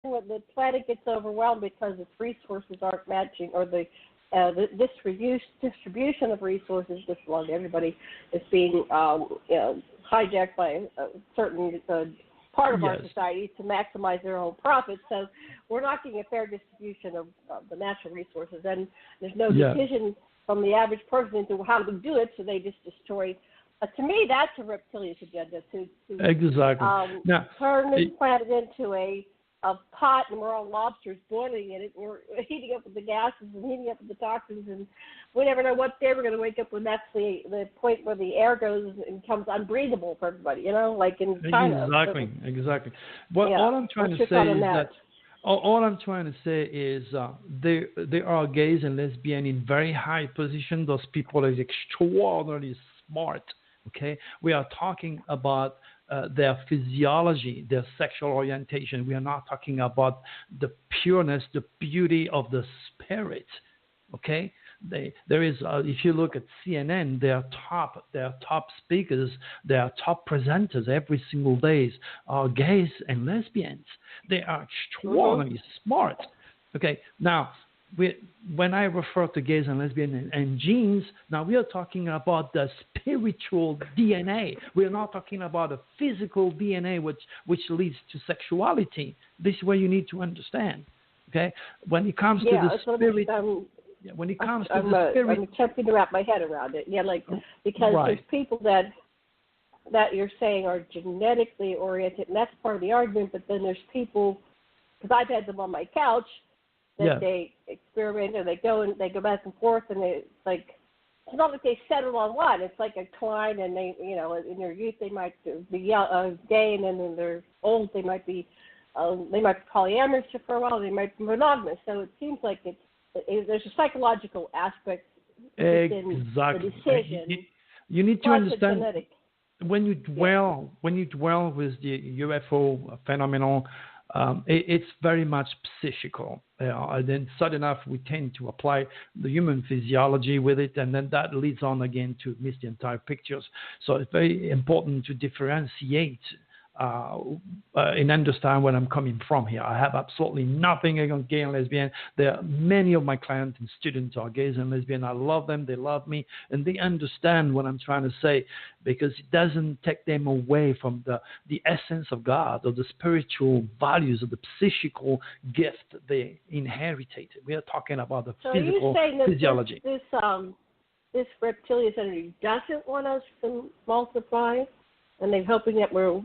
the planet gets overwhelmed because its resources aren't matching, or the distribution of resources just along everybody is being hijacked by a certain part of our society to maximize their own profits. So we're not getting a fair distribution of the natural resources, and there's no decision from the average person into how to do it, so they just destroy. To me, that's a reptilian agenda to turn this planet into a pot, and we're all lobsters boiling in it. And we're heating up with the gases and heating up with the toxins, and we never know what day we're going to wake up when that's the point where the air goes and becomes unbreathable for everybody. Like in China. Exactly. All I'm trying to say is that. All I'm trying to say is there are gays and lesbians in very high position. Those people are extraordinarily smart. Okay, we are talking about their physiology, their sexual orientation. We are not talking about the pureness, the beauty of the spirit. Okay, there is. If you look at CNN, their top speakers, their top presenters every single day are gays and lesbians. They are extraordinarily smart. Okay, now when I refer to gays and lesbians and genes, now we are talking about the spiritual DNA. We are not talking about a physical DNA which leads to sexuality. This is where you need to understand. Okay, when it comes to the spirit. When it comes to the spirit, I'm attempting to wrap my head around it. Because there's people that you're saying are genetically oriented, and that's part of the argument. But then there's people, because I've had them on my couch, that they experiment and they go back and forth, and it's not like they settle on one. It's like a twine, and they, in their youth they might be gay, and then when they're old they might be polyamorous for a while. They might be monogamous. So it seems like there's a psychological aspect within the decision. You need to understand when you dwell with the UFO phenomenon. It's very much psychical. And then sudden enough, we tend to apply the human physiology with it, and then that leads on again to miss the entire pictures. So it's very important to differentiate and understand where I'm coming from here. I have absolutely nothing against gay and lesbian. There are many of my clients and students are gays and lesbian. I love them. They love me, and they understand what I'm trying to say, because it doesn't take them away from the essence of God or the spiritual values or the psychical gift they inherited. We are talking about the physical physiology. This reptilian energy doesn't want us to multiply, and they're hoping that we'll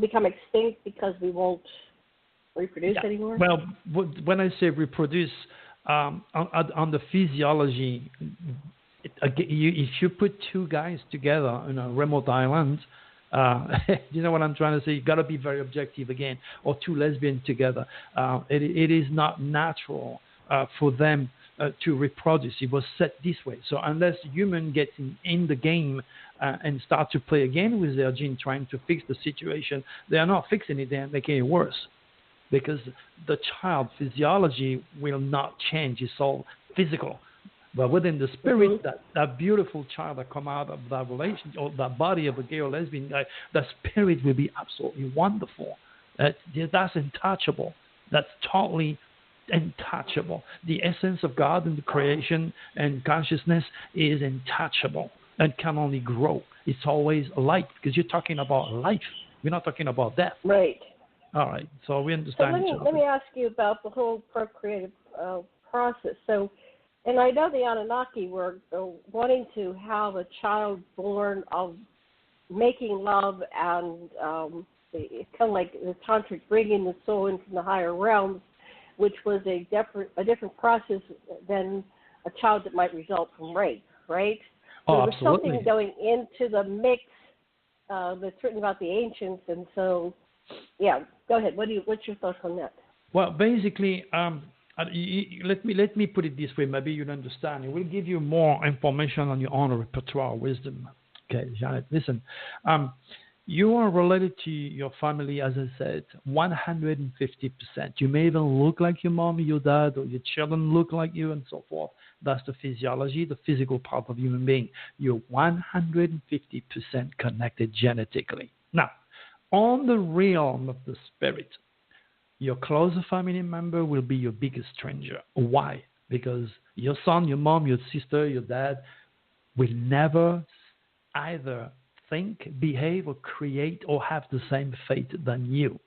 become extinct because we won't reproduce anymore? Well, when I say reproduce, on the physiology, if you put two guys together on a remote island, you know what I'm trying to say? You've got to be very objective again, or two lesbians together. It is not natural for them to reproduce. It was set this way. So unless human gets in the game and start to play again with their gene, trying to fix the situation, they are not fixing it, they are making it worse. Because the child physiology will not change. It's all physical. But within the spirit, that beautiful child that come out of that relation, or that body of a gay or lesbian guy, that spirit will be absolutely wonderful. That's untouchable. That's totally untouchable. The essence of God and the creation and consciousness is untouchable and can only grow. It's always light, because you're talking about life. We're not talking about death. Right. All right. So we understand. So let me ask you about the whole procreative process. So, and I know the Anunnaki were wanting to have a child born of making love and kind of like the tantric, bringing the soul in from the higher realms, which was a different process than a child that might result from rape, right? So there was something going into the mix that's written about the ancients, and so, go ahead. What's your thoughts on that? Well, basically, let me put it this way. Maybe you'll understand. It will give you more information on your own repertoire wisdom. Okay, Janet, listen. You are related to your family, as I said, 150%. You may even look like your mom, your dad, or your children look like you, and so forth. That's the physiology, the physical part of human being. You're 150% connected genetically. Now, on the realm of the spirit, your closest family member will be your biggest stranger. Why? Because your son, your mom, your sister, your dad will never either think, behave, or create or have the same fate than you.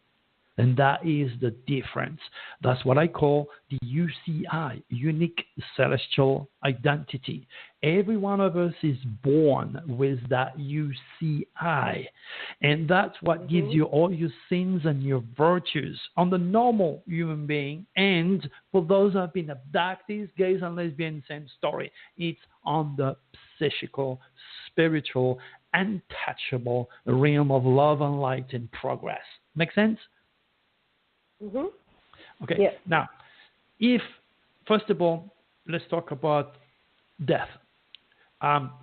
And that is the difference. That's what I call the U.C.I, unique celestial identity. Every one of us is born with that U.C.I. And that's what gives you all your sins and your virtues on the normal human being. And for those who have been abductees, gays and lesbians, same story. It's on the psychical, spiritual, untouchable realm of love and light and progress. Make sense? Okay. Yeah. Now, if, first of all, let's talk about death.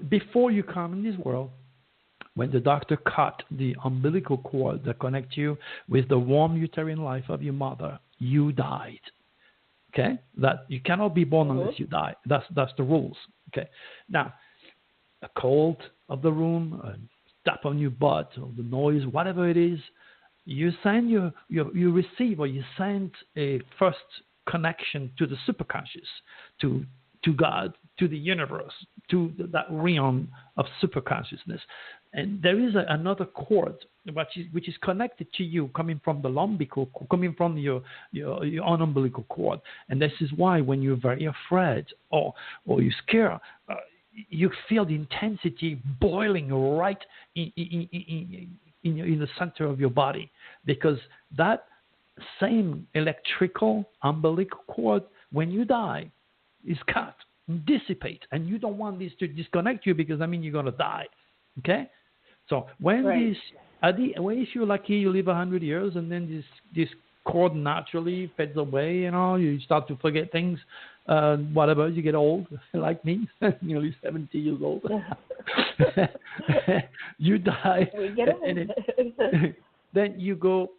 Before you come in this world, when the doctor cut the umbilical cord that connects you with the warm uterine life of your mother, you died. Okay? That you cannot be born unless you die. That's the rules. Okay. Now, a cold of the room, a tap on your butt, or the noise, whatever it is, you send you receive, or you send a first connection to the superconscious, to God, to the universe, to that realm of superconsciousness. And there is another cord which is connected to you, coming from the umbilical, coming from your own umbilical cord. And this is why when you're very afraid or you're scared, you feel the intensity boiling right in the center of your body, because that same electrical umbilical cord, when you die, is cut, dissipate, and you don't want this to disconnect you, because you're going to die. Okay, so when if you're lucky, you live 100 years, and then this cord naturally fades away. You start to forget things. Whatever, you get old, like me, nearly 70 years old. You die, then you go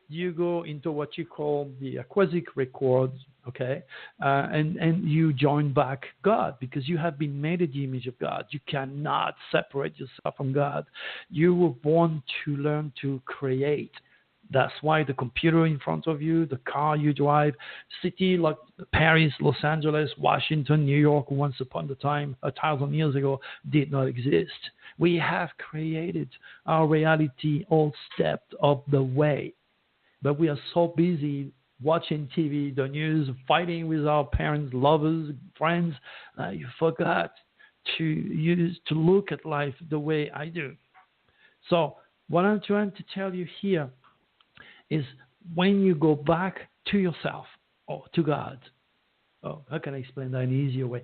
into what you call the aquatic records, okay, and you join back God, because you have been made in the image of God. You cannot separate yourself from God. You were born to learn to create. That's why the computer in front of you, the car you drive, city like Paris, Los Angeles, Washington, New York, once upon a time, 1,000 years ago, did not exist. We have created our reality all stepped of the way. But we are so busy watching TV, the news, fighting with our parents, lovers, friends, you forgot to look at life the way I do. So what I'm trying to tell you here is, when you go back to yourself or to God, how can I explain that in an easier way?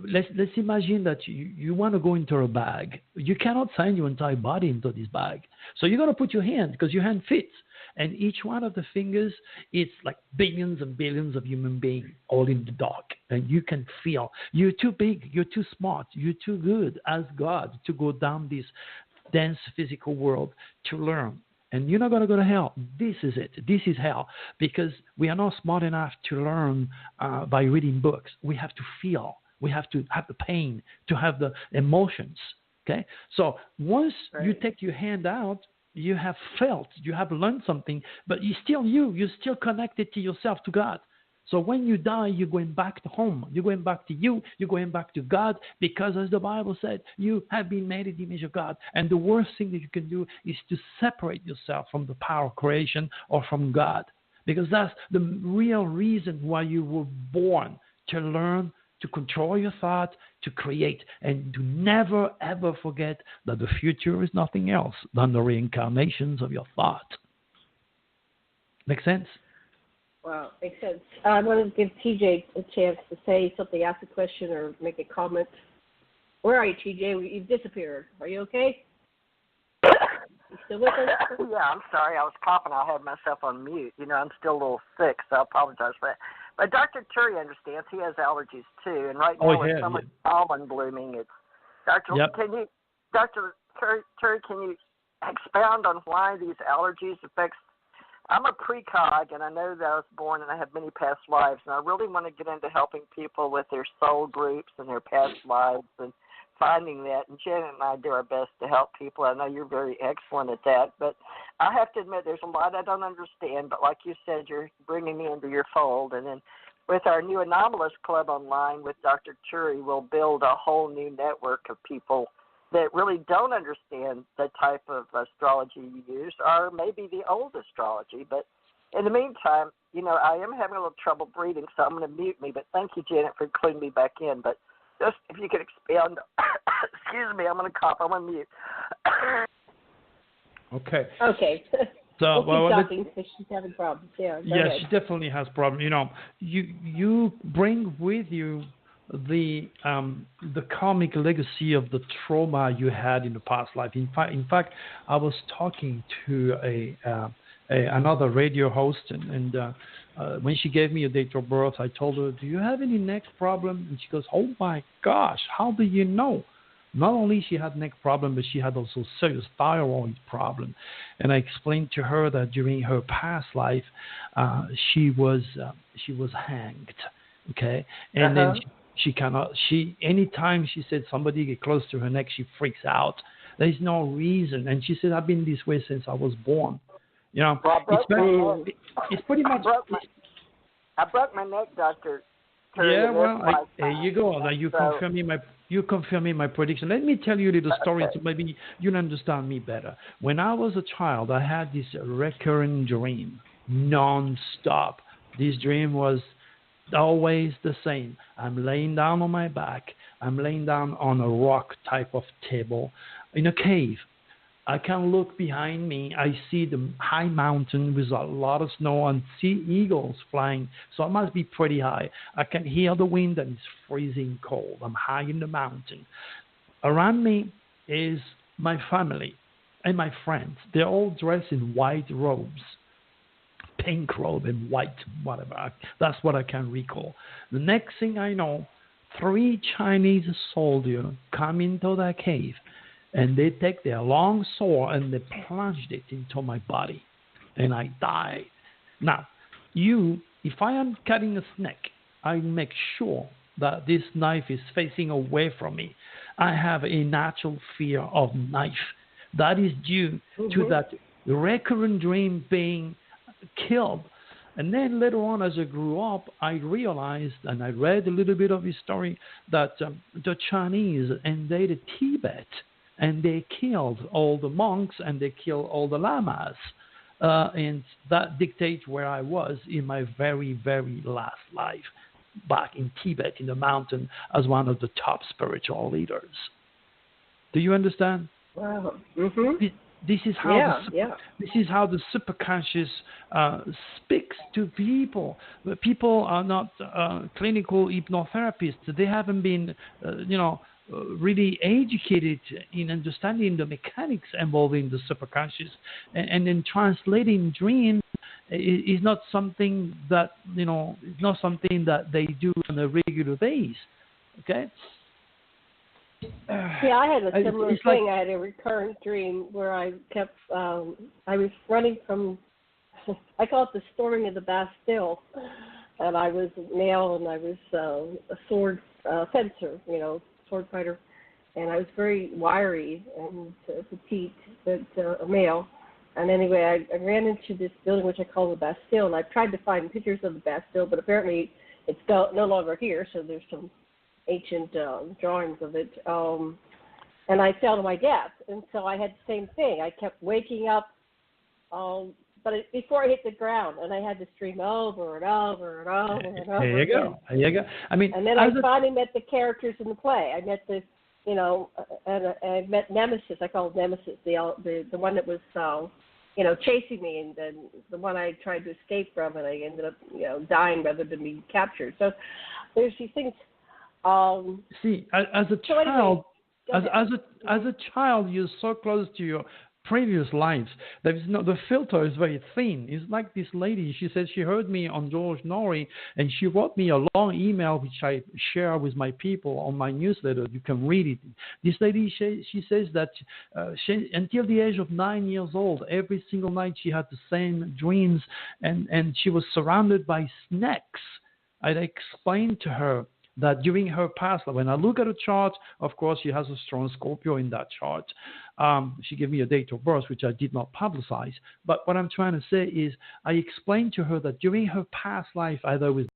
Let's imagine that you want to go into a bag. You cannot send your entire body into this bag. So you're going to put your hand, because your hand fits. And each one of the fingers, it's like billions and billions of human beings all in the dark. And you can feel you're too big, you're too smart, you're too good as God to go down this dense physical world to learn. And you're not going to go to hell. This is it. This is hell. Because we are not smart enough to learn by reading books. We have to feel. We have to have the pain, to have the emotions. Okay? So once you take your hand out, you have felt, you have learned something, but you're still you. You're still connected to yourself, to God. So when you die, you're going back to home. You're going back to you. You're going back to God, because as the Bible said, you have been made in the image of God. And the worst thing that you can do is to separate yourself from the power of creation or from God, because that's the real reason why you were born, to learn to control your thought, to create, and to never, ever forget that the future is nothing else than the reincarnations of your thought. Make sense? Wow, makes sense. I want to give TJ a chance to say something, ask a question, or make a comment. Where are you, TJ? You've disappeared. Are you okay? You still with us? Yeah, I'm sorry. I was coughing. I had myself on mute. I'm still a little sick, so I apologize for that. But Dr. Turi understands. He has allergies, too. And right now, with so much pollen blooming, it's... Dr. Turi, can you expound on why these allergies affects... I'm a precog, and I know that I was born and I have many past lives, and I really want to get into helping people with their soul groups and their past lives and finding that, and Janet and I do our best to help people. I know you're very excellent at that, but I have to admit there's a lot I don't understand, but like you said, you're bringing me into your fold, and then with our new Anomalous Club Online with Dr. Turi, we'll build a whole new network of people that really don't understand the type of astrology you use, or maybe the old astrology. But in the meantime, you know, I am having a little trouble breathing, so I'm going to mute me. But thank you, Janet, for including me back in. But just if you could expand, excuse me, I'm going to cough. I'm going to mute. Okay. Okay. So, we'll keep talking because she's having problems. Yeah, she definitely has problems. You know, you bring with you the karmic legacy of the trauma you had in the past life. In fact, I was talking to another radio host, and when she gave me a date of birth, I told her, "Do you have any neck problem?" And she goes, "Oh my gosh, how do you know?" Not only she had neck problem, but she had also serious thyroid problem. And I explained to her that during her past life, she was hanged. Okay, and then anytime she said somebody get close to her neck, she freaks out. There is no reason. And she said, "I've been this way since I was born." You know, it's pretty much. I broke my neck, Dr. Yeah, well, there you go. Now you confirming my prediction. Let me tell you a little story so maybe you'll understand me better. When I was a child, I had this recurring dream, non-stop. This dream was always the same. I'm laying down on my back. I'm laying down on a rock type of table in a cave. I can look behind me. I see the high mountain with a lot of snow and see eagles flying. So it must be pretty high. I can hear the wind and it's freezing cold. I'm high in the mountain. Around me is my family and my friends. They're all dressed in white robes, pink robe and white, whatever. That's what I can recall. The next thing I know, 3 Chinese soldiers come into that cave. And they take their long sword and they plunged it into my body. And I died. Now, if I am cutting a snake, I make sure that this knife is facing away from me. I have a natural fear of knife. That is due to that recurrent dream being killed. And then later on, as I grew up, I realized, and I read a little bit of his story, that the Chinese invaded Tibet. And they killed all the monks and they killed all the lamas. And that dictates where I was in my very, very last life, back in Tibet, in the mountain, as one of the top spiritual leaders. Do you understand? Wow. Mm-hmm. This is how the superconscious speaks to people. People are not clinical hypnotherapists. They haven't been, really educated in understanding the mechanics involving the superconscious, and then translating dreams is not something that they do on a regular basis. Okay. Yeah, I had a similar thing. I had a recurrent dream where I kept. I was running from. I call it the storming of the Bastille, and I was male, and I was a sword fencer. Sword fighter, and I was very wiry and petite, but a male. And anyway, I ran into this building which I call the Bastille, and I tried to find pictures of the Bastille, but apparently it's no longer here. So there's some ancient drawings of it, and I fell to my death. And so I had the same thing. I kept waking up, but before I hit the ground, and I had this dream over and over and over and over. There you go. I mean, and then I finally met the characters in the play. I met and I met Nemesis. I call it Nemesis, the one that was, chasing me, and then the one I tried to escape from, and I ended up, dying rather than being captured. So there's these things. See, as a child, as a child, you're so close to your previous lives. The filter is very thin. It's like this lady. She says she heard me on George Norrie, and she wrote me a long email which I share with my people on my newsletter. You can read it. This lady, she says that until the age of 9 years old, every single night she had the same dreams, and she was surrounded by snakes. I explained to her that during her past life, when I look at a chart, of course, she has a strong Scorpio in that chart. She gave me a date of birth, which I did not publicize. But what I'm trying to say is I explained to her that during her past life, either with